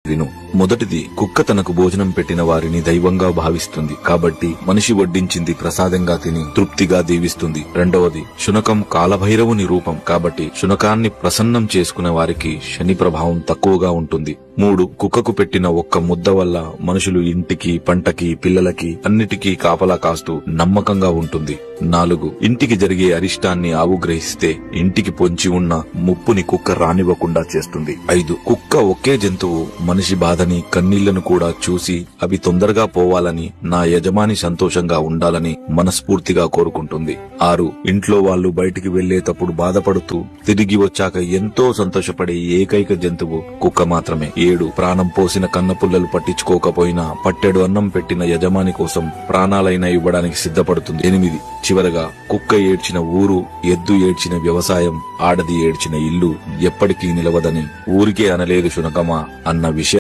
విను. మొదటిది, కుక్క తనకు భోజనం పెట్టిన వారిని దైవంగా భావిస్తుంది కాబట్టి మనిషి వడ్డించింది ప్రసాదంగా తిని తృప్తిగా దీవిస్తుంది. రెండవది, శునకం కాలభైరవుని రూపం కాబట్టి శునకాన్ని ప్రసన్నం చేసుకునే వారికి శని ప్రభావం తక్కువగా ఉంటుంది. 3, కుక్కకు పెట్టిన ఒక్క ముద్ద వల్ల మనుషులు ఇంటికి, పంటకి, పిల్లలకి అన్నిటికీ కాపలా కాస్తూ నమ్మకంగా ఉంటుంది. 4, ఇంటికి జరిగే అరిష్టాన్ని ఆవు గ్రహిస్తే ఇంటికి పొంచి ఉన్న ముప్పుని కుక్క రానివ్వకుండా చేస్తుంది. 5, కుక్క ఒకే జంతువు మనిషి బాధని, కన్నీళ్లను కూడా చూసి అవి తొందరగా పోవాలని, నా యజమాని సంతోషంగా ఉండాలని మనస్ఫూర్తిగా కోరుకుంటుంది. 6, ఇంట్లో వాళ్ళు బయటికి వెళ్లేటప్పుడు బాధపడుతూ తిరిగి వచ్చాక ఎంతో సంతోషపడే ఏకైక జంతువు కుక్క మాత్రమే. 7, ప్రాణం పోసిన కన్నపుల్లలు పట్టించుకోకపోయినా పట్టెడు అన్నం పెట్టిన యజమాని కోసం ప్రాణాలైనా ఇవ్వడానికి సిద్ధపడుతుంది. 8, చివరగా కుక్క ఏడ్చిన ఊరు, ఎద్దు ఏడ్చిన వ్యవసాయం, ఆడది ఏడ్చిన ఇల్లు ఎప్పటికీ నిలవదని ఊరికే అనలేదు శునకమా అన్న విషయం